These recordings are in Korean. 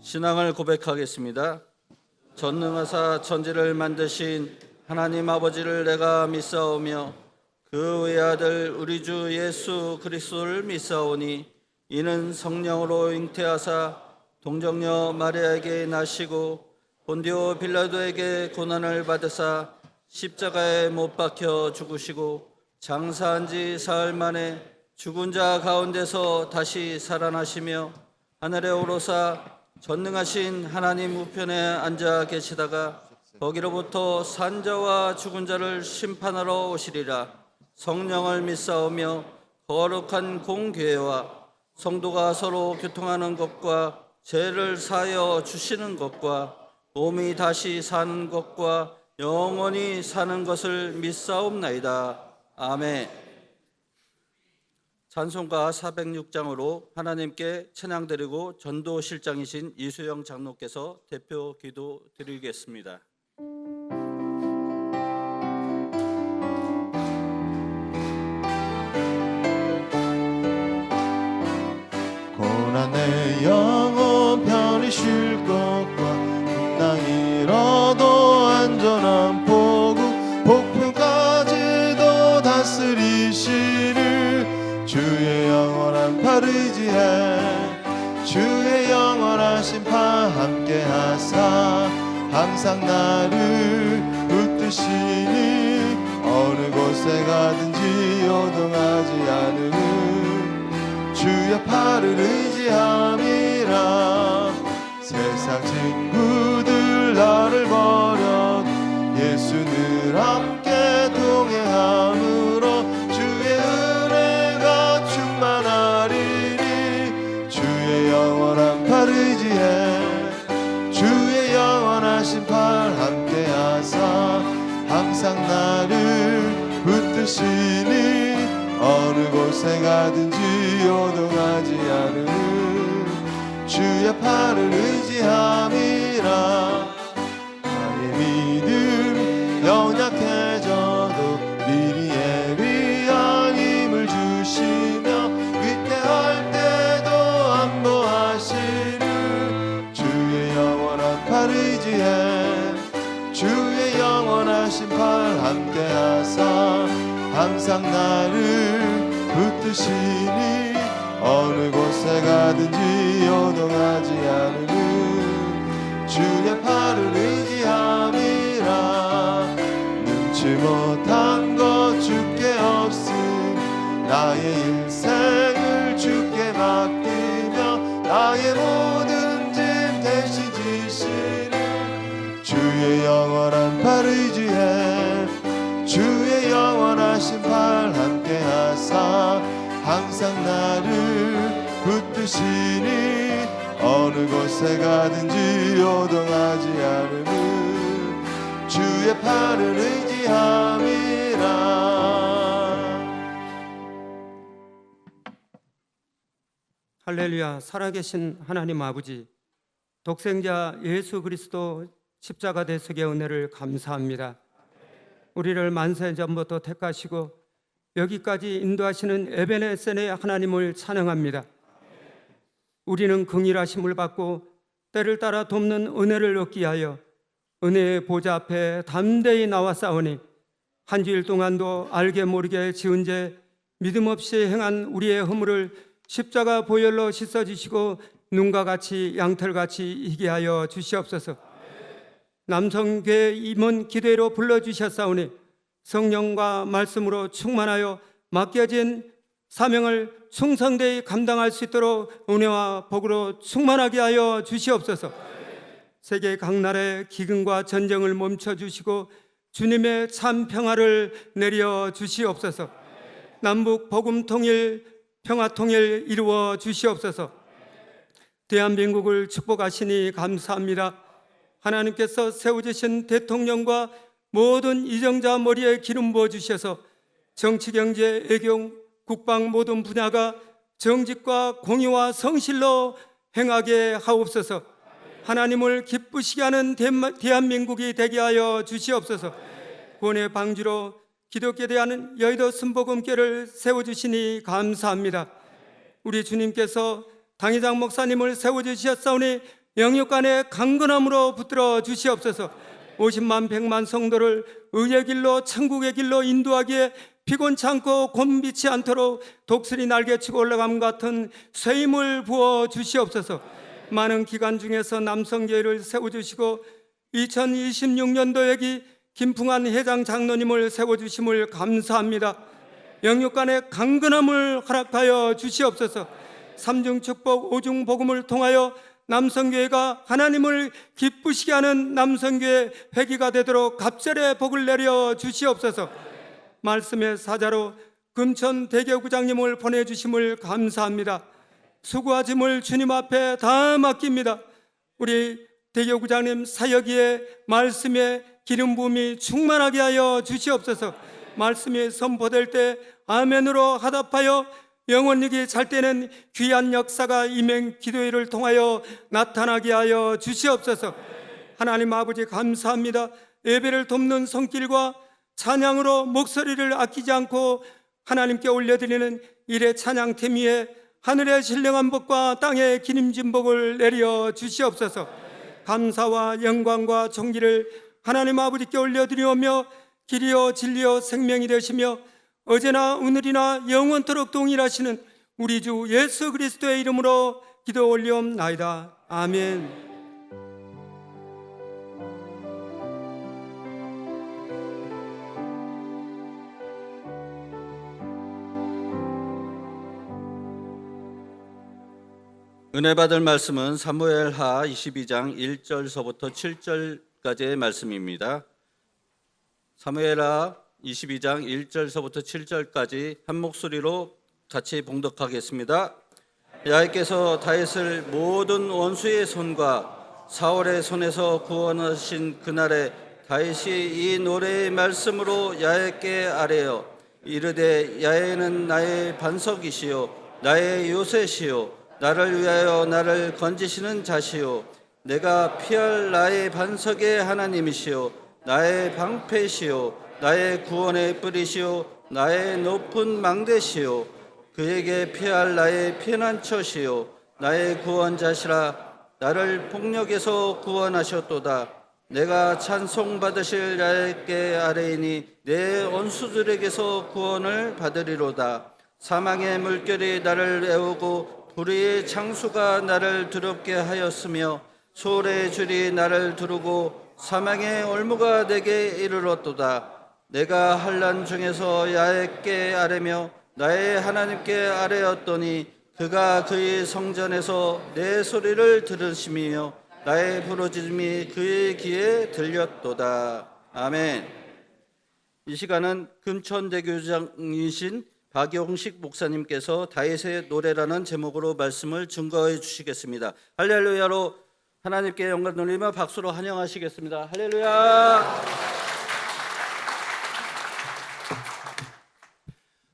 신앙을 고백하겠습니다. 전능하사 천지를 만드신 하나님 아버지를 내가 믿사오며 그 외아들 우리 주 예수 그리스도를 믿사오니 이는 성령으로 잉태하사 동정녀 마리아에게 나시고 본디오 빌라도에게 고난을 받으사 십자가에 못 박혀 죽으시고 장사한 지 사흘 만에 죽은 자 가운데서 다시 살아나시며 하늘에 오르사 전능하신 하나님 우편에 앉아 계시다가 거기로부터 산자와 죽은 자를 심판하러 오시리라. 성령을 믿사오며 거룩한 공교회와 성도가 서로 교통하는 것과 죄를 사하여 주시는 것과 몸이 다시 사는 것과 영원히 사는 것을 믿사옵나이다. 아멘. 찬송가 406장으로 하나님께 찬양드리고 전도실장이신 이수영 장로께서 대표 기도 드리겠습니다. 고난의 영혼 편히 쉴 것과 풍랑이 일어도 안전한 포구 폭풍까지도 다스리시는 주의 영원한 팔 의지해 주의 영원한 심판 함께 하사 항상 나를 붙드시니 어느 곳에 가든지 요동하지 않으는 주의 팔을 의지함이라. 세상 친구들 나를 버려 예수 늘 함께 동행함으로 주의 은혜가 충만하리니 주의 영원한 팔 의지해 주의 영원하신 팔 함께 하사 항상 나를 붙드시니 어느 곳에 가든지 요동하지 않으는 주의 팔을 의지함이라. 나의 믿음 연약해져도 미리 예비한 힘을 주시며 위태할 때도 안보하시는 주의 영원한 팔 의지해 주의 영원하신 팔 함께 하사 항상 나를 붙드시니 어느 곳에 가든지 요동하지 않으는 주의 팔을 의지함이라. 능치 못한 것 주께 없음 나의 일생을 주께 맡기며 나의 모든 짐 대신 지시는 주의 영원한 팔 의지해 주의 영원하신 팔 함께 하사 항상 나를 붙드시니 어느 곳에 가든지 요동하지 않으는 주의 팔을 의지함이라. 할렐루야. 살아계신 하나님 아버지, 독생자 예수 그리스도 십자가 대속의 은혜를 감사합니다. 우리를 만세 전부터 택하시고 여기까지 인도하시는 에베네셀의 하나님을 찬양합니다. 우리는 긍휼하심을 받고 때를 따라 돕는 은혜를 얻기 하여 은혜의 보좌 앞에 담대히 나와 싸우니 한 주일 동안도 알게 모르게 지은 죄 믿음 없이 행한 우리의 허물을 십자가 보혈로 씻어주시고 눈과 같이 양털같이 희게 하여 주시옵소서. 남성교회 임원 기도회로 불러주셨사오니 성령과 말씀으로 충만하여 맡겨진 사명을 충성되이 감당할 수 있도록 은혜와 복으로 충만하게 하여 주시옵소서. 세계 각 나라의 기근과 전쟁을 멈춰주시고 주님의 참 평화를 내려 주시옵소서. 남북 복음 통일, 평화 통일 이루어 주시옵소서. 대한민국을 축복하시니 감사합니다. 하나님께서 세워주신 대통령과 모든 이정자 머리에 기름 부어주셔서 정치, 경제, 애경, 국방 모든 분야가 정직과 공의와 성실로 행하게 하옵소서. 하나님을 기쁘시게 하는 대한민국이 되게 하여 주시옵소서. 구원의 방주로 기독교에 대한 여의도 순복음교를 세워주시니 감사합니다. 우리 주님께서 당회장 목사님을 세워주셨사오니 영육 간의 강건함으로 붙들어 주시옵소서. 50만 100만 성도를 의의 길로 천국의 길로 인도하기에 피곤치 않고 곤비치 않도록 독수리 날개치고 올라감 같은 쇠임을 부어 주시옵소서. 많은 기간 중에서 남성교회를 세워주시고 2026년도 여기 김풍한 회장 장로님을 세워주심을 감사합니다. 영육 간의 강건함을 허락하여 주시옵소서. 삼중축복 오중복음을 통하여 남성교회가 하나님을 기쁘시게 하는 남성교회 회기가 되도록 갑절의 복을 내려 주시옵소서. 말씀의 사자로 금천 대교구장님을 보내주심을 감사합니다. 수고와 짐을 주님 앞에 다 맡깁니다. 우리 대교구장님 사역에 말씀의 기름 부음이 충만하게 하여 주시옵소서. 말씀이 선포될 때 아멘으로 화답하여 영원하게 잘 때는 귀한 역사가 임행 기도회를 통하여 나타나게 하여 주시옵소서. 하나님 아버지 감사합니다. 예배를 돕는 손길과 찬양으로 목소리를 아끼지 않고 하나님께 올려드리는 일의 찬양팀 위에 하늘의 신령한 복과 땅의 기름진 복을 내려 주시옵소서. 감사와 영광과 존귀를 하나님 아버지께 올려드리오며 길이요 진리요 생명이 되시며 어제나 오늘이나 영원토록 동일하시는 우리 주 예수 그리스도의 이름으로 기도 올리옵나이다. 아멘. 은혜 받을 말씀은 사무엘하 22장 1절서부터 7절까지의 말씀입니다. 사무엘하 22장 1절서부터 7절까지 한 목소리로 같이 봉독하겠습니다. 야훼께서 다윗을 모든 원수의 손과 사울의 손에서 구원하신 그날에 다윗이 이 노래의 말씀으로 야훼께 아뢰어 이르되 야훼는 나의 반석이시요 나의 요새시요 나를 위하여 나를 건지시는 자시요 내가 피할 나의 반석의 하나님이시요 나의 방패시요 나의 구원의 뿌리시요 나의 높은 망대시요 그에게 피할 나의 피난처시요 나의 구원자시라. 나를 폭력에서 구원하셨도다. 내가 찬송받으실 야훼께 아뢰이니 내 원수들에게서 구원을 받으리로다. 사망의 물결이 나를 애우고 불의의 창수가 나를 두렵게 하였으며 소래의 줄이 나를 두르고 사망의 올무가 내게 이르렀도다. 내가 환난 중에서 야훼께 아뢰며 나의 하나님께 아뢰었더니 그가 그의 성전에서 내 소리를 들으시며 나의 부르짖음이 그의 귀에 들렸도다. 아멘. 이 시간은 금천대교장이신 박용식 목사님께서 다윗의 노래라는 제목으로 말씀을 증거해 주시겠습니다. 할렐루야로 하나님께 영광 돌리며 박수로 환영하시겠습니다. 할렐루야.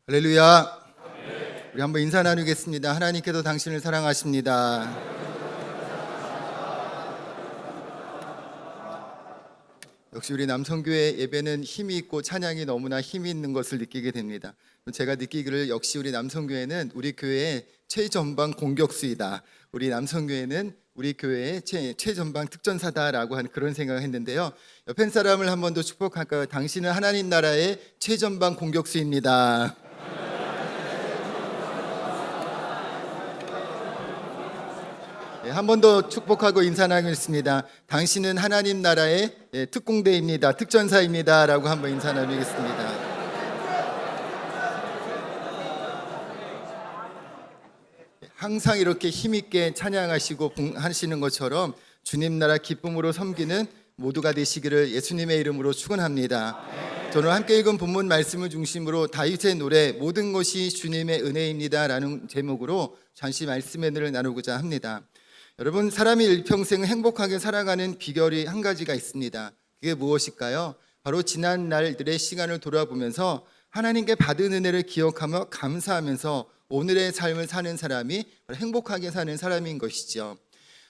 할렐루야. 우리 한번 인사 나누겠습니다. 하나님께서 당신을 사랑하십니다. 역시 우리 남성교회 예배는 힘이 있고 찬양이 너무나 힘이 있는 것을 느끼게 됩니다. 제가 느끼기를 역시 우리 남성교회는 우리 교회의 최전방 공격수이다. 우리 남성교회는 우리 교회의 최전방 특전사다라고 하는 그런 생각을 했는데요. 옆에 사람을 한 번 더 축복할까요? 당신은 하나님 나라의 최전방 공격수입니다. 한 번 더 축복하고 인사 나누겠습니다. 당신은 하나님 나라의 특공대입니다. 특전사입니다. 라고 한번 인사 나누겠습니다. 항상 이렇게 힘있게 찬양하시고 하시는 것처럼 주님 나라 기쁨으로 섬기는 모두가 되시기를 예수님의 이름으로 축원합니다. 저는 함께 읽은 본문 말씀을 중심으로 다윗의 노래 모든 것이 주님의 은혜입니다 라는 제목으로 잠시 말씀의 은혜를 나누고자 합니다. 여러분, 사람이 일평생 행복하게 살아가는 비결이 한 가지가 있습니다. 그게 무엇일까요? 바로 지난 날들의 시간을 돌아보면서 하나님께 받은 은혜를 기억하며 감사하면서 오늘의 삶을 사는 사람이 행복하게 사는 사람인 것이죠.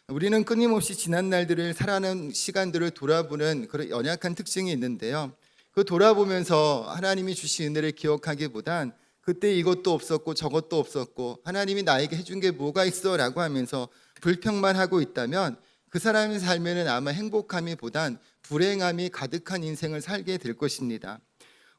우리는 끊임없이 지난 날들을 살아가는 시간들을 돌아보는 그런 연약한 특징이 있는데요. 그 돌아보면서 하나님이 주신 은혜를 기억하기보단 그때 이것도 없었고 저것도 없었고 하나님이 나에게 해준 게 뭐가 있어 라고 하면서 불평만 하고 있다면 그 사람의 삶에는 아마 행복함이 보단 불행함이 가득한 인생을 살게 될 것입니다.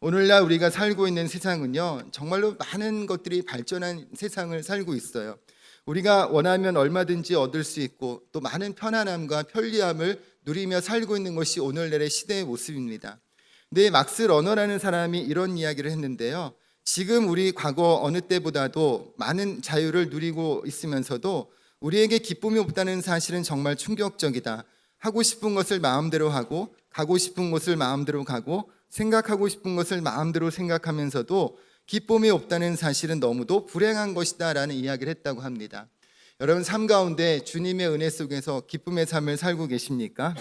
오늘날 우리가 살고 있는 세상은요, 정말로 많은 것들이 발전한 세상을 살고 있어요. 우리가 원하면 얼마든지 얻을 수 있고 또 많은 편안함과 편리함을 누리며 살고 있는 것이 오늘날의 시대의 모습입니다. 근데 막스 러너라는 사람이 이런 이야기를 했는데요. 지금 우리 과거 어느 때보다도 많은 자유를 누리고 있으면서도 우리에게 기쁨이 없다는 사실은 정말 충격적이다. 하고 싶은 것을 마음대로 하고 가고 싶은 곳을 마음대로 가고 생각하고 싶은 것을 마음대로 생각하면서도 기쁨이 없다는 사실은 너무도 불행한 것이다 라는 이야기를 했다고 합니다. 여러분, 삶 가운데 주님의 은혜 속에서 기쁨의 삶을 살고 계십니까?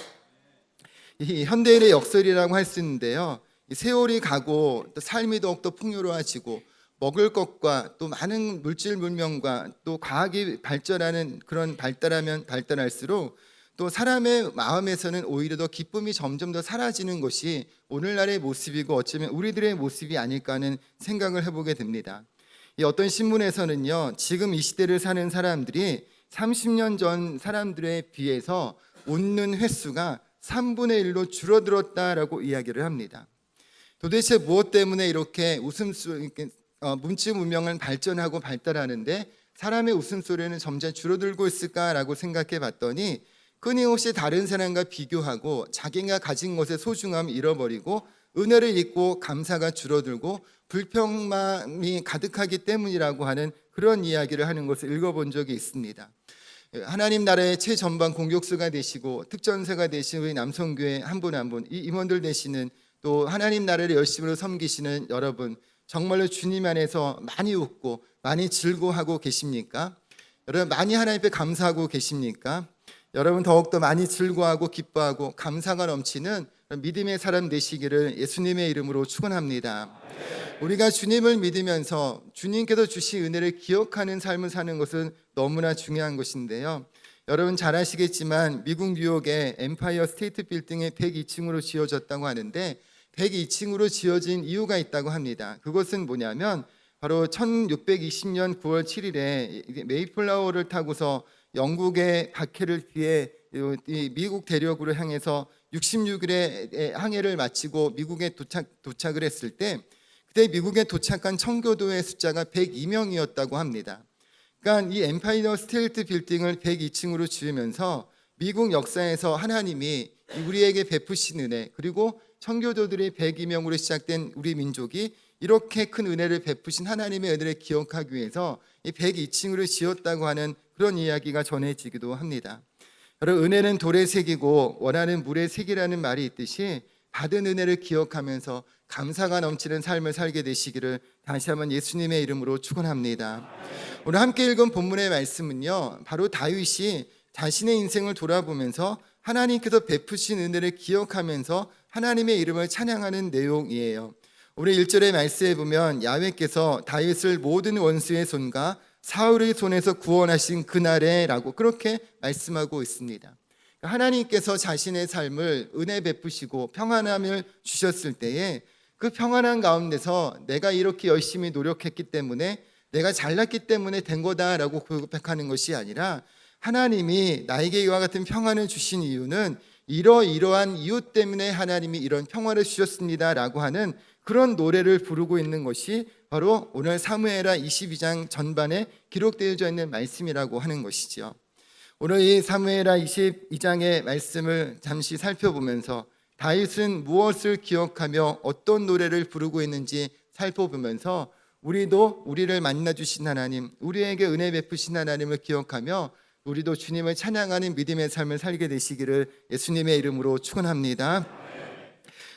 이 현대인의 역설이라고 할 수 있는데요, 세월이 가고 또 삶이 더욱더 풍요로워지고 먹을 것과 또 많은 물질 문명과 또 과학이 발전하는 그런 발달하면 발달할수록 또 사람의 마음에서는 오히려 더 기쁨이 점점 더 사라지는 것이 오늘날의 모습이고 어쩌면 우리들의 모습이 아닐까 하는 생각을 해보게 됩니다. 이 어떤 신문에서는요, 지금 이 시대를 사는 사람들이 30년 전 사람들에 비해서 웃는 횟수가 3분의 1로 줄어들었다라고 이야기를 합니다. 도대체 무엇 때문에 이렇게 문자 문명은 발전하고 발달하는데 사람의 웃음소리는 점점 줄어들고 있을까라고 생각해 봤더니 끊임없이 다른 사람과 비교하고 자기가 가진 것의 소중함을 잃어버리고 은혜를 잊고 감사가 줄어들고 불평만이 가득하기 때문이라고 하는 그런 이야기를 하는 것을 읽어본 적이 있습니다. 하나님 나라의 최전방 공격수가 되시고 특전사가 되신 우리 남성교회 한 분 한 분, 이 임원들 되시는 또 하나님 나라를 열심으로 섬기시는 여러분, 정말로 주님 안에서 많이 웃고 많이 즐거워하고 계십니까? 여러분, 많이 하나님 앞에 감사하고 계십니까? 여러분, 더욱더 많이 즐거워하고 기뻐하고 감사가 넘치는 믿음의 사람 되시기를 예수님의 이름으로 축원합니다. 우리가 주님을 믿으면서 주님께서 주신 은혜를 기억하는 삶을 사는 것은 너무나 중요한 것인데요. 여러분 잘 아시겠지만 미국 뉴욕의 엠파이어 스테이트 빌딩이 102층으로 지어졌다고 하는데 102층으로 지어진 이유가 있다고 합니다. 그것은 뭐냐면 바로 1620년 9월 7일에 메이플라워를 타고서 영국의 박해를 피해 미국 대륙으로 향해서 66일의 항해를 마치고 미국에 도착을 했을 때 그때 미국에 도착한 청교도의 숫자가 102명이었다고 합니다. 그러니까 이 엠파이어 스테이트 빌딩을 102층으로 지으면서 미국 역사에서 하나님이 우리에게 베푸신 은혜, 그리고 청교도들이 102명으로 시작된 우리 민족이 이렇게 큰 은혜를 베푸신 하나님의 은혜를 기억하기 위해서 이 102층으로 지었다고 하는 그런 이야기가 전해지기도 합니다. 여러분, 은혜는 돌에 새기고 원하는 물에 새기라는 말이 있듯이 받은 은혜를 기억하면서 감사가 넘치는 삶을 살게 되시기를 다시 한번 예수님의 이름으로 축원합니다. 오늘 함께 읽은 본문의 말씀은요, 바로 다윗이 자신의 인생을 돌아보면서 하나님께서 베푸신 은혜를 기억하면서 하나님의 이름을 찬양하는 내용이에요. 우리 1절의 말씀에 보면 야훼께서 다윗을 모든 원수의 손과 사울의 손에서 구원하신 그날에 라고 그렇게 말씀하고 있습니다. 하나님께서 자신의 삶을 은혜 베푸시고 평안함을 주셨을 때에 그 평안한 가운데서 내가 이렇게 열심히 노력했기 때문에 내가 잘났기 때문에 된 거다라고 고백하는 것이 아니라 하나님이 나에게 이와 같은 평안을 주신 이유는 이러이러한 이유 때문에 하나님이 이런 평안을 주셨습니다라고 하는 그런 노래를 부르고 있는 것이 바로 오늘 사무엘하 22장 전반에 기록되어져 있는 말씀이라고 하는 것이죠. 오늘 이 사무엘하 22장의 말씀을 잠시 살펴보면서 다윗은 무엇을 기억하며 어떤 노래를 부르고 있는지 살펴보면서 우리도 우리를 만나주신 하나님, 우리에게 은혜 베푸신 하나님을 기억하며 우리도 주님을 찬양하는 믿음의 삶을 살게 되시기를 예수님의 이름으로 축원합니다.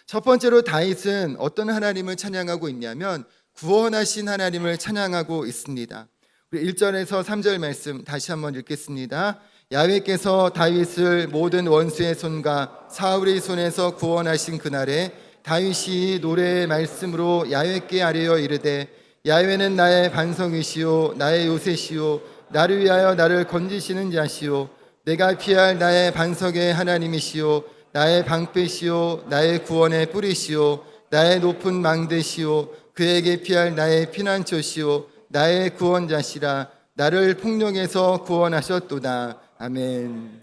첫 번째로 다윗은 어떤 하나님을 찬양하고 있냐면 구원하신 하나님을 찬양하고 있습니다. 우리 1절에서 3절 말씀 다시 한번 읽겠습니다. 야훼께서 다윗을 모든 원수의 손과 사울의 손에서 구원하신 그날에 다윗이 노래의 말씀으로 야훼께 아뢰어 이르되 야훼는 나의 반석이시오 나의 요새시오 나를 위하여 나를 건지시는 자시오 내가 피할 나의 반석의 하나님이시오 나의 방패시오 나의 구원의 뿌리시오 나의 높은 망대시오 그에게 피할 나의 피난처시오 나의 구원자시라 나를 폭력에서 구원하셨도다. 아멘.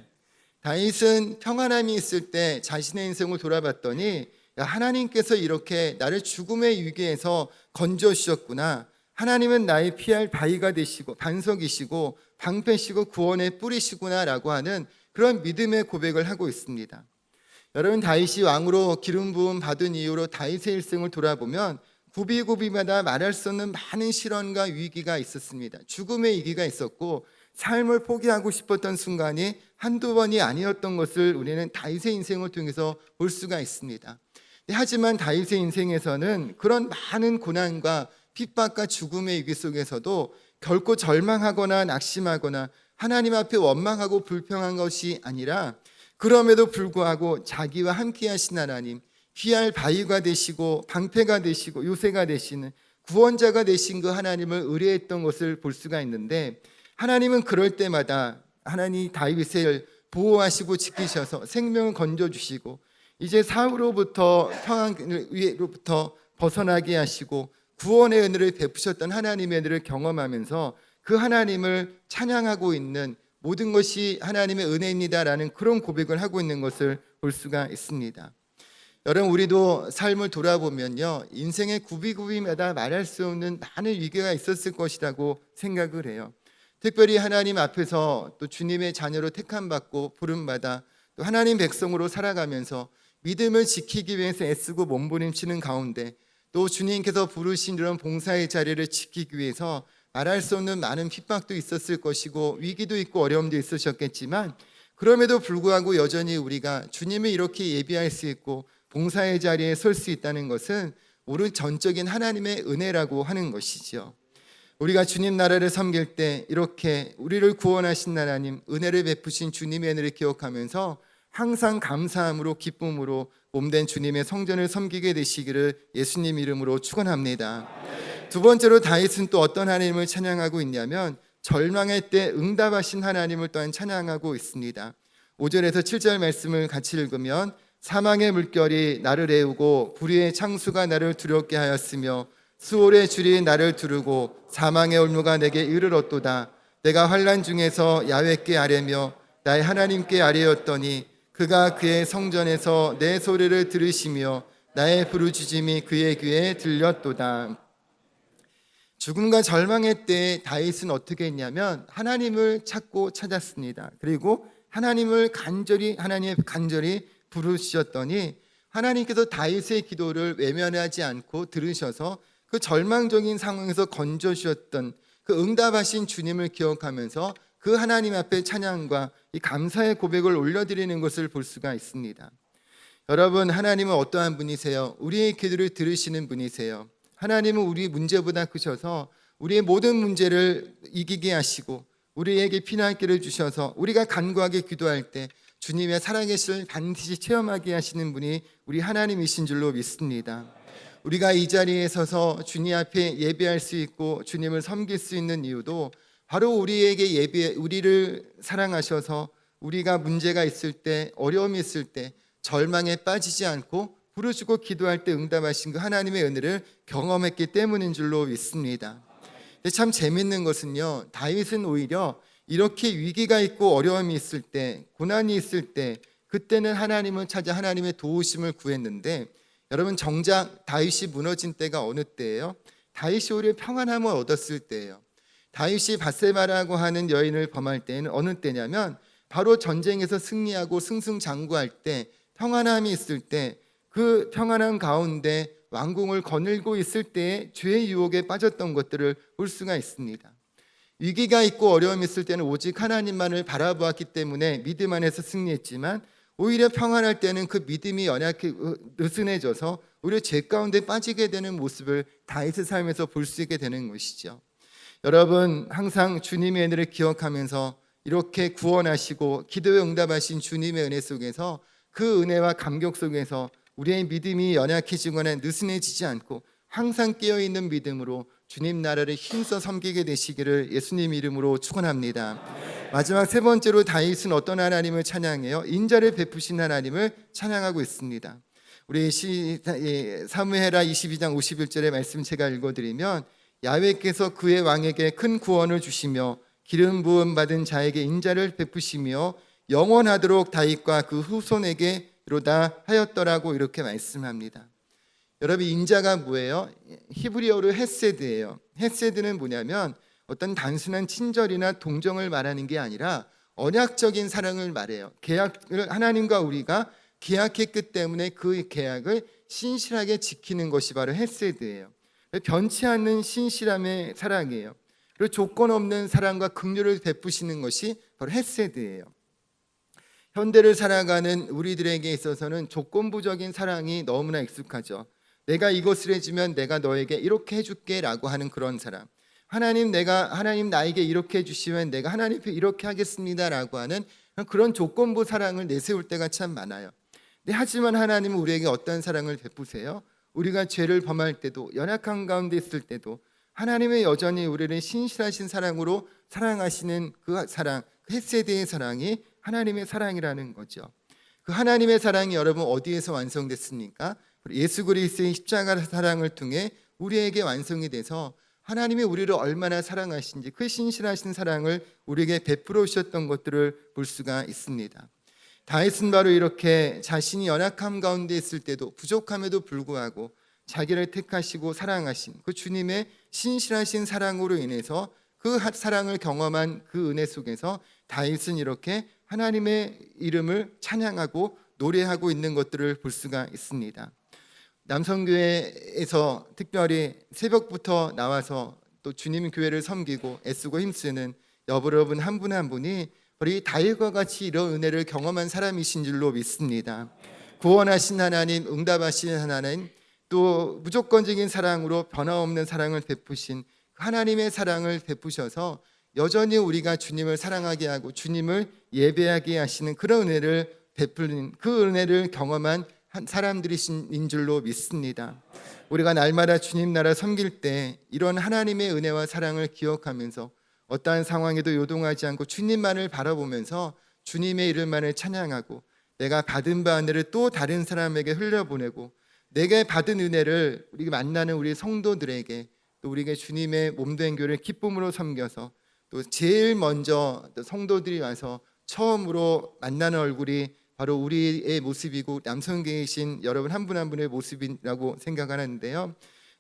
다윗은 평안함이 있을 때 자신의 인생을 돌아봤더니 하나님께서 이렇게 나를 죽음의 위기에서 건져 주셨구나. 하나님은 나의 피할 바위가 되시고 반석이시고 방패시고 구원의 뿌리시구나라고 하는 그런 믿음의 고백을 하고 있습니다. 여러분, 다윗이 왕으로 기름 부음 받은 이후로 다윗의 일생을 돌아보면 구비구비마다 말할 수 없는 많은 시련과 위기가 있었습니다. 죽음의 위기가 있었고 삶을 포기하고 싶었던 순간이 한두 번이 아니었던 것을 우리는 다윗의 인생을 통해서 볼 수가 있습니다. 하지만 다윗의 인생에서는 그런 많은 고난과 핍박과 죽음의 위기 속에서도 결코 절망하거나 낙심하거나 하나님 앞에 원망하고 불평한 것이 아니라 그럼에도 불구하고 자기와 함께 하신 하나님, 피할 바위가 되시고 방패가 되시고 요새가 되시는 구원자가 되신 그 하나님을 의뢰했던 것을 볼 수가 있는데, 하나님은 그럴 때마다 하나님 다윗을 보호하시고 지키셔서 생명을 건져주시고 이제 사울로부터 평안으로부터 벗어나게 하시고 구원의 은혜를 베푸셨던 하나님의 은혜를 경험하면서 그 하나님을 찬양하고 있는, 모든 것이 하나님의 은혜입니다라는 그런 고백을 하고 있는 것을 볼 수가 있습니다. 여러분, 우리도 삶을 돌아보면요, 인생의 구비구비마다 말할 수 없는 많은 위기가 있었을 것이라고 생각을 해요. 특별히 하나님 앞에서 또 주님의 자녀로 택함받고 부름받아 또 하나님 백성으로 살아가면서 믿음을 지키기 위해서 애쓰고 몸부림치는 가운데 또 주님께서 부르신 이런 봉사의 자리를 지키기 위해서 말할 수 없는 많은 핍박도 있었을 것이고 위기도 있고 어려움도 있으셨겠지만, 그럼에도 불구하고 여전히 우리가 주님을 이렇게 예비할 수 있고 봉사의 자리에 설 수 있다는 것은 우리 전적인 하나님의 은혜라고 하는 것이죠. 우리가 주님 나라를 섬길 때 이렇게 우리를 구원하신 하나님, 은혜를 베푸신 주님의 은혜를 기억하면서 항상 감사함으로 기쁨으로 몸된 주님의 성전을 섬기게 되시기를 예수님 이름으로 축원합니다. 두 번째로 다윗은 또 어떤 하나님을 찬양하고 있냐면 절망할 때 응답하신 하나님을 또한 찬양하고 있습니다. 5절에서 7절 말씀을 같이 읽으면 사망의 물결이 나를 애우고 불의의 창수가 나를 두렵게 하였으며 수월의 줄이 나를 두르고 사망의 올무가 내게 이르렀도다. 내가 환난 중에서 야훼께 아뢰며 나의 하나님께 아뢰었더니 그가 그의 성전에서 내 소리를 들으시며 나의 부르짖음이 그의 귀에 들렸도다. 죽음과 절망의 때에 다윗은 어떻게 했냐면 하나님을 찾고 찾았습니다. 그리고 하나님을 간절히 부르셨더니 하나님께서 다윗의 기도를 외면하지 않고 들으셔서 그 절망적인 상황에서 건져주셨던 그 응답하신 주님을 기억하면서 그 하나님 앞에 찬양과 이 감사의 고백을 올려드리는 것을 볼 수가 있습니다. 여러분, 하나님은 어떠한 분이세요? 우리의 기도를 들으시는 분이세요. 하나님은 우리 문제보다 크셔서 우리의 모든 문제를 이기게 하시고 우리에게 피난길을 주셔서 우리가 간구하게 기도할 때 주님의 살아계심을 반드시 체험하게 하시는 분이 우리 하나님이신 줄로 믿습니다. 우리가 이 자리에 서서 주님 앞에 예배할 수 있고 주님을 섬길 수 있는 이유도 바로 우리를 사랑하셔서 우리가 문제가 있을 때, 어려움이 있을 때 절망에 빠지지 않고 부르시고 기도할 때 응답하신 그 하나님의 은혜를 경험했기 때문인 줄로 믿습니다. 참 재밌는 것은요, 다윗은 오히려 이렇게 위기가 있고 어려움이 있을 때, 고난이 있을 때 그때는 하나님을 찾아 하나님의 도우심을 구했는데, 여러분, 정작 다윗이 무너진 때가 어느 때예요? 다윗이 오히려 평안함을 얻었을 때예요. 다윗이 밧세바라고 하는 여인을 범할 때는 어느 때냐면 바로 전쟁에서 승리하고 승승장구할 때, 평안함이 있을 때, 그 평안함 가운데 왕궁을 거닐고 있을 때에 죄의 유혹에 빠졌던 것들을 볼 수가 있습니다. 위기가 있고 어려움이 있을 때는 오직 하나님만을 바라보았기 때문에 믿음 안에서 승리했지만, 오히려 평안할 때는 그 믿음이 연약해 느슨해져서 오히려 죄 가운데 빠지게 되는 모습을 다윗의 삶에서 볼 수 있게 되는 것이죠. 여러분, 항상 주님의 은혜를 기억하면서 이렇게 구원하시고 기도에 응답하신 주님의 은혜 속에서 그 은혜와 감격 속에서 우리의 믿음이 연약해지거나 느슨해지지 않고 항상 깨어있는 믿음으로 주님 나라를 힘써 섬기게 되시기를 예수님 이름으로 축원합니다. 마지막 세 번째로 다윗은 어떤 하나님을 찬양해요? 인자를 베푸신 하나님을 찬양하고 있습니다. 우리 사무엘하 22장 51절의 말씀 제가 읽어드리면 야훼께서 그의 왕에게 큰 구원을 주시며 기름 부음 받은 자에게 인자를 베푸시며 영원하도록 다윗과 그 후손에게로다 하였더라고 이렇게 말씀합니다. 여러분, 인자가 뭐예요? 히브리어로 헤세드예요. 헤세드는 뭐냐면 어떤 단순한 친절이나 동정을 말하는 게 아니라 언약적인 사랑을 말해요. 계약을 하나님과 우리가 계약했기 때문에 그 계약을 신실하게 지키는 것이 바로 헤세드예요. 변치 않는 신실함의 사랑이에요. 그리고 조건 없는 사랑과 긍휼을 베푸시는 것이 바로 헤세드예요. 현대를 살아가는 우리들에게 있어서는 조건부적인 사랑이 너무나 익숙하죠. 내가 이것을 해주면 내가 너에게 이렇게 해줄게 라고 하는 그런 사람. 하나님 나에게 이렇게 해주시면 내가 하나님 앞에 이렇게 하겠습니다 라고 하는 그런 조건부 사랑을 내세울 때가 참 많아요. 하지만 하나님은 우리에게 어떤 사랑을 베푸세요? 우리가 죄를 범할 때도, 연약한 가운데 있을 때도 하나님의 여전히 우리를 신실하신 사랑으로 사랑하시는 그 사랑, 그 헤세드의 사랑이 하나님의 사랑이라는 거죠. 그 하나님의 사랑이 여러분 어디에서 완성됐습니까? 예수 그리스도의 십자가 사랑을 통해 우리에게 완성이 돼서 하나님이 우리를 얼마나 사랑하신지 그 신실하신 사랑을 우리에게 베풀어 주셨던 것들을 볼 수가 있습니다. 다윗은 바로 이렇게 자신이 연약함 가운데 있을 때도 부족함에도 불구하고 자기를 택하시고 사랑하신 그 주님의 신실하신 사랑으로 인해서 그 사랑을 경험한 그 은혜 속에서 다윗은 이렇게 하나님의 이름을 찬양하고 노래하고 있는 것들을 볼 수가 있습니다. 남성교회에서 특별히 새벽부터 나와서 또 주님 교회를 섬기고 애쓰고 힘쓰는 여러분 한 분 한 분이 우리 다윗과 같이 이런 은혜를 경험한 사람이신 줄로 믿습니다. 구원하신 하나님, 응답하신 하나님, 또 무조건적인 사랑으로 변화없는 사랑을 베푸신 하나님의 사랑을 베푸셔서 여전히 우리가 주님을 사랑하게 하고 주님을 예배하게 하시는 그런 은혜를 베푸는 그 은혜를 경험한 사람들이신 줄로 믿습니다. 우리가 날마다 주님 나라 섬길 때 이런 하나님의 은혜와 사랑을 기억하면서 어떠한 상황에도 요동하지 않고 주님만을 바라보면서 주님의 이름만을 찬양하고 내가 받은 바 은혜를 또 다른 사람에게 흘려보내고 내게 받은 은혜를 우리가 만나는 우리 성도들에게 또 우리에게 주님의 몸된 교회를 기쁨으로 섬겨서 또 제일 먼저 성도들이 와서 처음으로 만나는 얼굴이 바로 우리의 모습이고 남성계이신 여러분 한 분 한 분의 모습이라고 생각하는데요.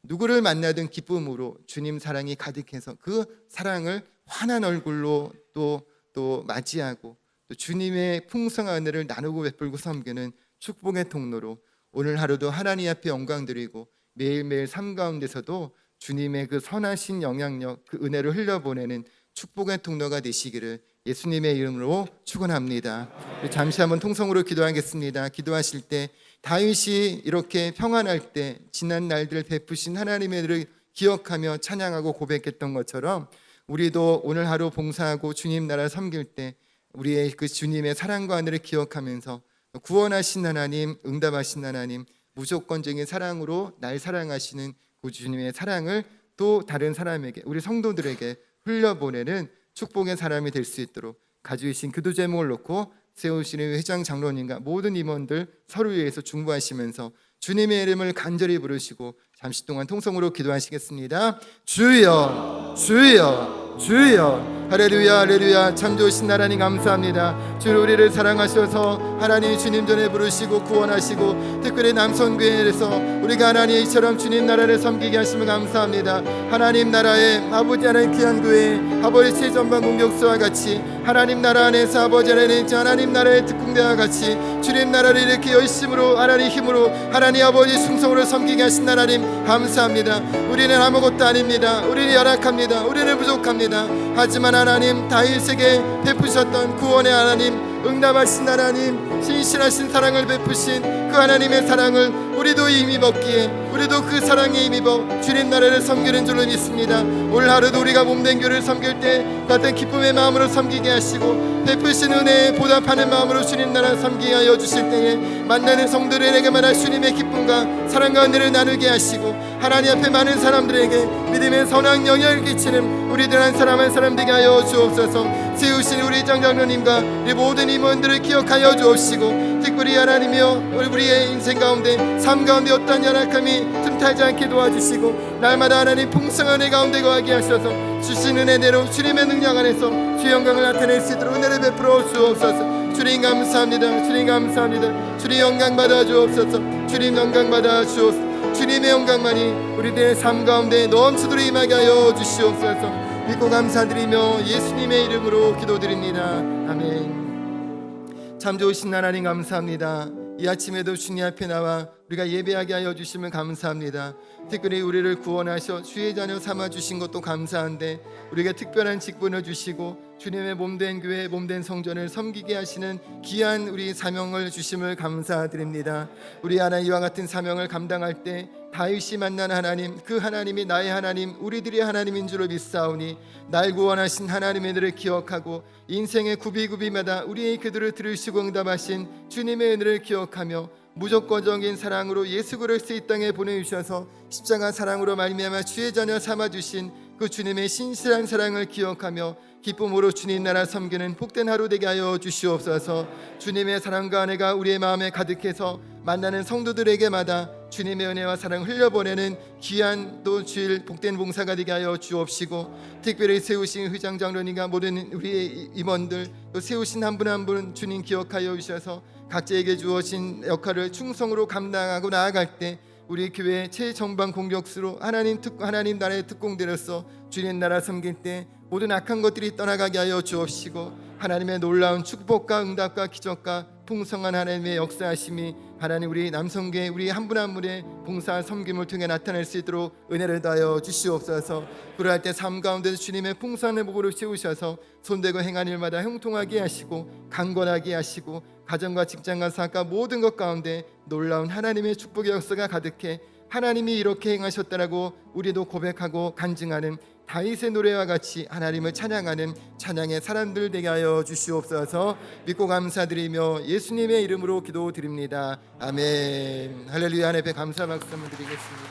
누구를 만나든 기쁨으로 주님 사랑이 가득해서 그 사랑을 환한 얼굴로 또 맞이하고 또 주님의 풍성한 은혜를 나누고 베풀고 섬기는 축복의 통로로 오늘 하루도 하나님 앞에 영광 드리고 매일매일 삶 가운데서도 주님의 그 선하신 영향력, 그 은혜를 흘려보내는 축복의 통로가 되시기를 예수님의 이름으로 축원합니다. 잠시 한번 통성으로 기도하겠습니다. 기도하실 때 다윗이 이렇게 평안할 때 지난 날들 베푸신 하나님의 은혜를 기억하며 찬양하고 고백했던 것처럼 우리도 오늘 하루 봉사하고 주님 나라 섬길 때 우리의 그 주님의 사랑과 은혜를 기억하면서 구원하신 하나님, 응답하신 하나님, 무조건적인 사랑으로 날 사랑하시는 그 주님의 사랑을 또 다른 사람에게, 우리 성도들에게 흘려보내는 축복의 사람이 될 수 있도록 가지고 계신 기도 제목을 놓고 세우시는 회장 장로님과 모든 임원들 서로 위해서 중보하시면서 주님의 이름을 간절히 부르시고 잠시 동안 통성으로 기도하시겠습니다. 주여, 주여, 주여. 할렐루야, 할렐루야. 참 좋으신 하나님 감사합니다. 주 우리를 사랑하셔서 하나님 주님 전에 부르시고 구원하시고 특별히 남성교회에서 우리가 하나님 이처럼 주님 나라를 섬기게 하시면 감사합니다. 하나님 나라의 아버지 하나님 귀한 교회 아버지 최전방 공격수와 같이 하나님 나라 안에서 아버지 하나님 나라의 특공대와 같이 주님 나라를 이렇게 열심으로 하나님 힘으로 하나님 아버지 충성으로 섬기게 하신 하나님 감사합니다. 우리는 아무것도 아닙니다. 우리는 열악합니다. 우리는 부족합니다. 하지만 하나님 다윗에게 베푸셨던 구원의 하나님, 응답하신 하나님, 신실하신 사랑을 베푸신 그 하나님의 사랑을 우리도 힘입었기에 우리도 그 사랑에 힘입어 주님 나라를 섬기는 줄로 믿습니다. 오늘 하루도 우리가 몸된 교회를 섬길 때 같은 기쁨의 마음으로 섬기게 하시고 베푸신 은혜에 보답하는 마음으로 주님 나라 섬기게 하여 주실 때에 만나는 성도들에게만 주님의 기쁨과 사랑과 은혜를 나누게 하시고 하나님 앞에 많은 사람들에게 믿음의 선한 영향을 끼치는 우리들 한 사람 한 사람 되게 하여 주옵소서. 세우신 우리 장장로님과 우리 모든 임원들을 기억하여 주옵시고 특별히 하나님이여 우리의 인생 가운데 삶 가운데 어떠한 연약함이 틈타지 않게 도와주시고 날마다 하나님 풍성한 은혜 가운데 거하게 하셔서 주신 은혜대로 주님의 능력 안에서 주 영광을 나타낼 수 있도록 은혜를 베풀어 주옵소서. 주님 감사합니다. 주님 감사합니다. 주님 영광 받아 주옵소서. 주님 영광 받아 주옵소서. 주님의 영광만이 우리들의 삶 가운데 넘치도록 임하게 하여 주시옵소서. 믿고 감사드리며 예수님의 이름으로 기도드립니다. 아멘. 참 좋으신 하나님 감사합니다. 이 아침에도 주님 앞에 나와 우리가 예배하게 하여 주시면 감사합니다. 특별히 우리를 구원하셔 주의 자녀 삼아 주신 것도 감사한데 우리에게 특별한 직분을 주시고 주님의 몸된 교회 몸된 성전을 섬기게 하시는 귀한 우리 사명을 주심을 감사드립니다. 우리 하나 이와 같은 사명을 감당할 때 다윗이 만난 하나님, 그 하나님이 나의 하나님, 우리들의 하나님인 줄을 믿사오니 날 구원하신 하나님의 은혜를 기억하고 인생의 구비구비마다 우리의 그들을 들으시고 응답하신 주님의 은혜를 기억하며 무조건적인 사랑으로 예수 그리스도 이 땅에 보내주셔서 십자가 사랑으로 말미암아 주의 자녀 삼아주신 그 주님의 신실한 사랑을 기억하며 기쁨으로 주님 나라 섬기는 복된 하루 되게 하여 주시옵소서. 주님의 사랑과 은혜가 우리의 마음에 가득해서 만나는 성도들에게마다 주님의 은혜와 사랑을 흘려보내는 귀한 또 주일 복된 봉사가 되게 하여 주옵시고 특별히 세우신 회장 장로님과 모든 우리의 임원들 또 세우신 한 분 한 분 주님 기억하여 주셔서 각자에게 주어진 역할을 충성으로 감당하고 나아갈 때 우리 교회 최정방 공격수로 하나님 나라의 특공대로서 주님 나라 섬길 때 모든 악한 것들이 떠나가게 하여 주옵시고 하나님의 놀라운 축복과 응답과 기적과 풍성한 하나님의 역사하심이 하나님 우리 남성계 우리 한 분 한 분의 봉사 섬김을 통해 나타낼 수 있도록 은혜를 다하여 주시옵소서. 그러할 때 삶 가운데 주님의 풍성한 복으로 채우셔서 손대고 행한 일마다 형통하게 하시고 강건하게 하시고 가정과 직장과 사업과 모든 것 가운데 놀라운 하나님의 축복의 역사가 가득해 하나님이 이렇게 행하셨다라고 우리도 고백하고 간증하는 다윗의 노래와 같이 하나님을 찬양하는 찬양의 사람들 되게 하여 주시옵소서. 믿고 감사드리며 예수님의 이름으로 기도드립니다. 아멘. 할렐루야. 하나님 앞에 감사 박수 한번 드리겠습니다.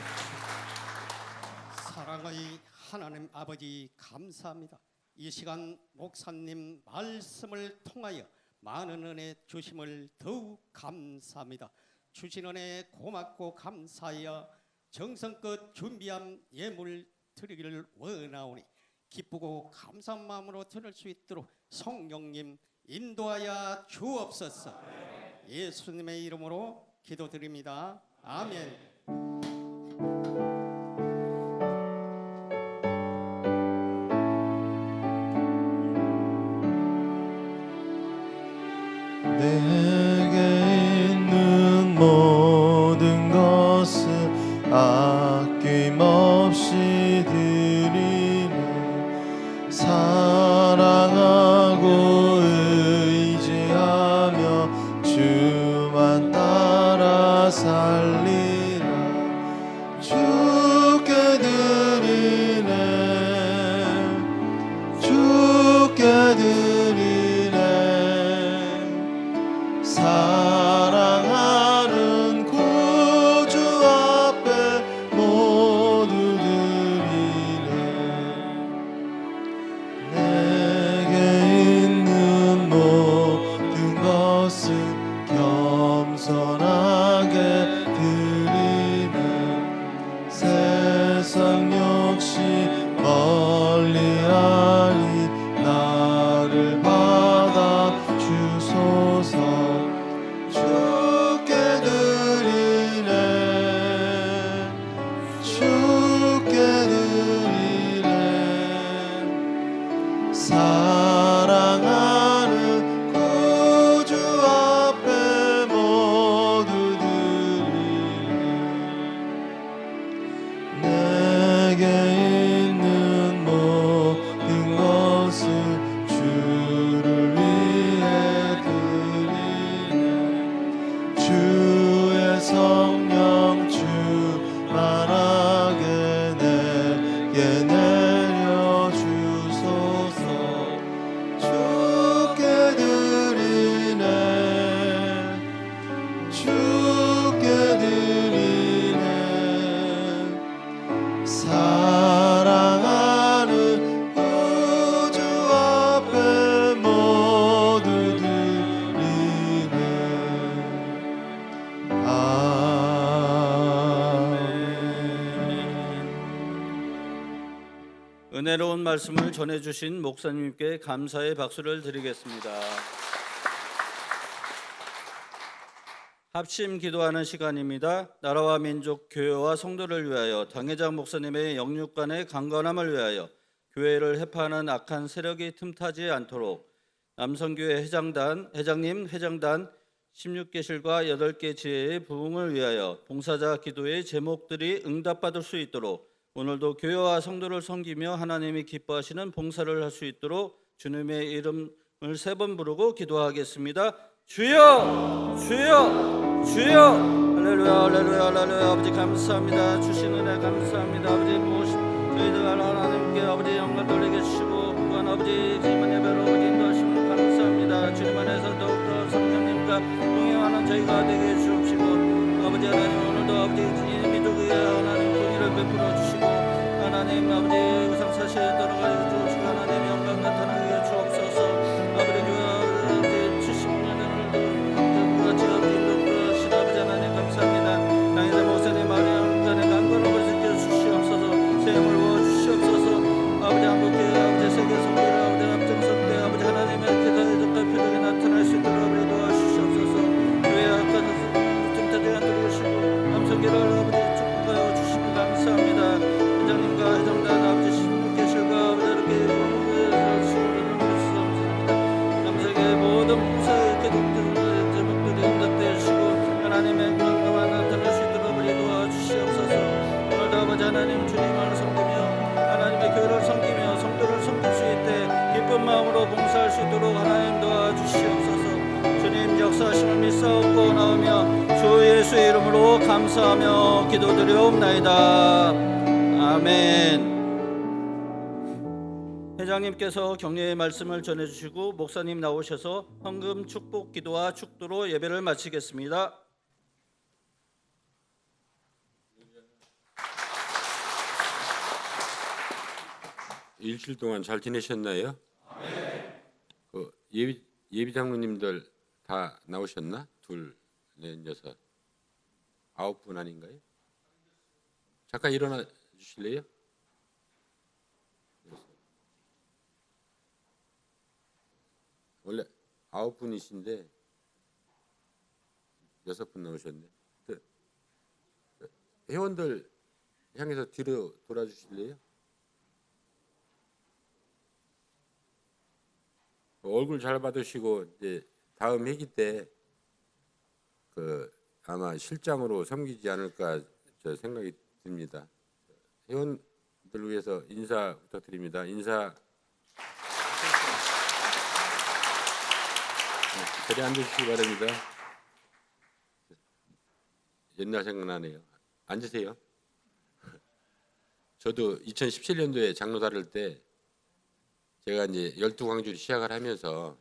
사랑의 하나님 아버지 감사합니다. 이 시간 목사님 말씀을 통하여 많은 은혜 주심을 더욱 감사합니다. 주신 은혜 고맙고 감사하여 정성껏 준비한 예물 드리기를 원하오니 기쁘고 감사한 마음으로 드릴 수 있도록 성령님 인도하여 주옵소서. 예수님의 이름으로 기도드립니다. 아멘. 내게 있는 모든 것을 아낌없이 드리네. 사랑하고 의지하며 주만 따라 살리라. 주께 드리네. 주께 드리네. 사랑하는 구주 앞에 모두 드리네. 내게 있는 모든 것을 겸손하게 드리네. 세상 욕심 멀리하니 나를 받아 주소서. 주께 드리네. 주께 드리네. 사랑하는 구주 앞에 모두 드리네. 내게 있는 모든 것을 주를 위해 드리네. 주의 성령 충만하게 내게 내려주소서. 주께 드리네. 주께 드리네. 사랑하는 구주 앞에 모두 드리네. 아멘. 은혜로운 말씀을 전해주신 목사님께 감사의 박수를 드리겠습니다. 합심 기도하는 시간입니다. 나라와 민족, 교회와 성도를 위하여 당회장 목사님의 영육간의 강건함을 위하여 교회를 해파하는 악한 세력이 틈타지 않도록 남성교회 회장님, 회장단 16개실과 8개 지회의 부흥을 위하여 봉사자 기도의 제목들이 응답받을 수 있도록 오늘도 교회와 성도를 섬기며 하나님이 기뻐하시는 봉사를 할 수 있도록 주님의 이름을 3번 부르고 기도하겠습니다. 주여! 주여! 주여! 할렐루야 할렐루야 할렐루야. 아버지 감사합니다. 주신 은혜 감사합니다. 아버지 무엇이 저희들 하나님께 아버지 영광 돌리게 주시고 또한 아버지 주님의 예배로 아버지 인도하심을 감사합니다. 주님 안에서 더욱더 성령님과 동행하는 저희가 되게 주옵시고 아버지 하나님 오늘도 아버지 민족의 하나님 공의를 베풀어 주시고 하나님 아버지 의상사실 떠나가게 주옵시고 하나님 영광 나타나게 주옵소서. 아버지 교회 아버지 70년을 같이 아버지 인도하신 아버지 하나님 감사합니다. 당회장 목사님 마리아 간의 강건함을 지켜 주시옵소서. 세임을 부어 주시옵소서. 아버지 한국교회 아버지 세계 성도를 아버지 앞장섭게 아버지 하나님의 기다리셨던 표적이 나타날 수 있도록 아버지 도와주시옵소서. 교회 악한 틈타지 않도록 하시고 남성교를 아버지 축복하여 주시고 감사합니다. 회장님과 회장단 아버지 16개실과 아버지 이렇게 남성의 모든 봉사의 기독들의 제목들이 응답되어 주시고 하나님의 영광만 나타낼 수 있도록 아버지 도와주시옵소서. 오늘도 아버지 하나님 주님을 섬기며 하나님의 교회를 섬기며 성도를 섬길 수 있게 기쁜 마음으로 봉사할 수 있도록 하나님 도와주시옵소서. 주님 역사하심을 믿사옵고 나오며 주 예수의 이름으로 감사하며 기도드리옵나이다. 아멘. 회장님께서 격려의 말씀을 전해주시고 목사님 나오셔서 헌금 축복 기도와 축도로 예배를 마치겠습니다. 일주일 동안 잘 지내셨나요? 그 예비 장로님들 다 나오셨나? 둘, 넷, 여섯, 9분 아닌가요? 잠깐 일어나 주실래요? 원래 9분이신데 6분 나오셨네. 회원들 향해서 뒤로 돌아주실래요? 얼굴 잘 받으시고 이제 다음 회기 때 그 아마 실장으로 섬기지 않을까 저 생각이 듭니다. 회원들 위해서 인사 부탁드립니다. 인사. 자리에 앉으시기 바랍니다. 옛날 생각나네요. 앉으세요. 저도 2017년도에 장로 다를 때 제가 이제 12광주를 시작을 하면서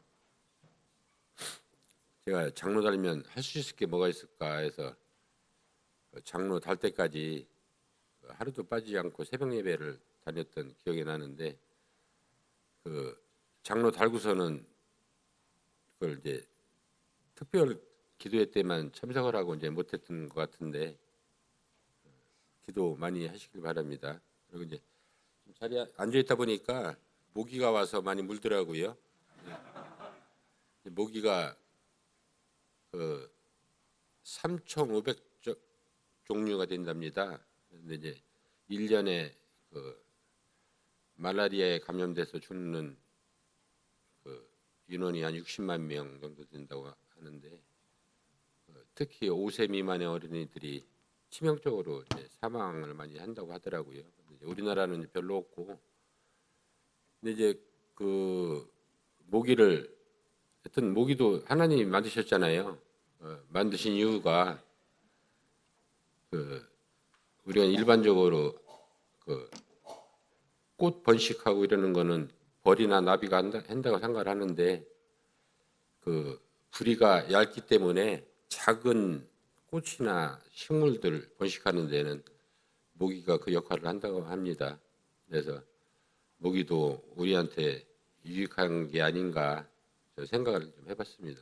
제가 장로 달면 할 수 있을 게 뭐가 있을까 해서 장로 달 때까지 하루도 빠지지 않고 새벽 예배를 다녔던 기억이 나는데 그 장로 달고서는 그걸 이제 특별 기도회 때만 참석을 하고 이제 못했던 것 같은데 기도 많이 하시길 바랍니다. 그리고 이제 자리에 앉아 있다 보니까 모기가 와서 많이 물더라고요. 모기가 그 3,500종류가 된답니다. 근데 이제 1년에 그 말라리아에 감염돼서 죽는 그 인원이 한 60만 명 정도 된다고 하는데 특히 5세 미만의 어린이들이 치명적으로 이제 사망을 많이 한다고 하더라고요. 우리나라는 별로 없고 근데 이제 그 모기를 하여튼 모기도 하나님이 만드셨잖아요. 만드신 이유가 그 우리가 일반적으로 그 꽃 번식하고 이러는 거는 벌이나 나비가 한다고 생각을 하는데 그 부리가 얇기 때문에 작은 꽃이나 식물들 번식하는 데는 모기가 그 역할을 한다고 합니다. 그래서 모기도 우리한테 유익한 게 아닌가 생각을 좀 해봤습니다.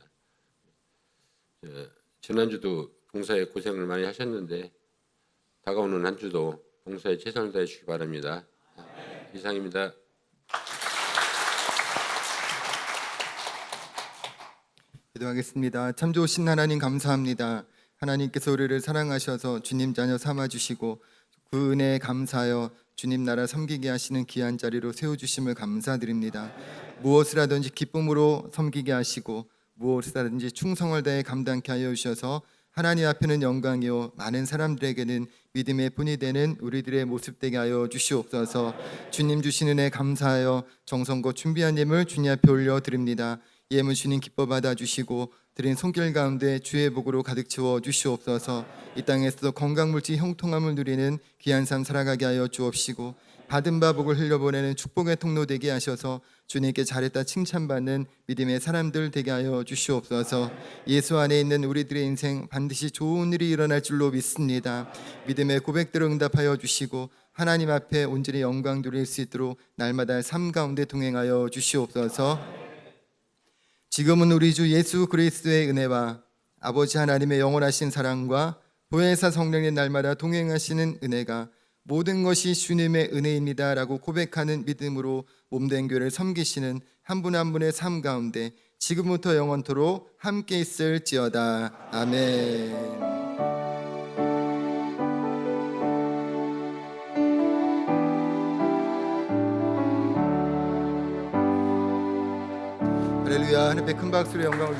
지난주도 봉사에 고생을 많이 하셨는데 다가오는 한 주도 봉사에 최선을 다해 주시기 바랍니다. 이상입니다. 기도하겠습니다. 참 좋으신 하나님 감사합니다. 하나님께서 우리를 사랑하셔서 주님 자녀 삼아 주시고 그 은혜에 감사하여 주님 나라 섬기게 하시는 귀한 자리로 세워주심을 감사드립니다. 무엇을 하든지 기쁨으로 섬기게 하시고 무엇을 하든지 충성을 다해 감당케 하여 주셔서 하나님 앞에는 영광이요 많은 사람들에게는 믿음의 본이 되는 우리들의 모습 되게 하여 주시옵소서. 주님 주신 은혜 감사하여 정성껏 준비한 예물 주님 앞에 올려드립니다. 예물 주님 기뻐 받아주시고 드린 손길 가운데 주의 복으로 가득 채워 주시옵소서. 이 땅에서도 건강물질 형통함을 누리는 귀한 삶 살아가게 하여 주옵시고 받은 바 복을 흘려보내는 축복의 통로 되게 하셔서 주님께 잘했다 칭찬받는 믿음의 사람들 되게 하여 주시옵소서. 예수 안에 있는 우리들의 인생 반드시 좋은 일이 일어날 줄로 믿습니다. 믿음의 고백들을 응답하여 주시고 하나님 앞에 온전히 영광 누릴 수 있도록 날마다 삶 가운데 동행하여 주시옵소서. 지금은 우리 주 예수 그리스도의 은혜와 아버지 하나님의 영원하신 사랑과 보혜사 성령의 날마다 동행하시는 은혜가 모든 것이 주님의 은혜입니다 라고 고백하는 믿음으로 몸된 교회를 섬기시는 한 분 한 분의 삶 가운데 지금부터 영원토록 함께 있을지어다. 아멘. 할렐루야. 하늘의 큰 박수로 영광을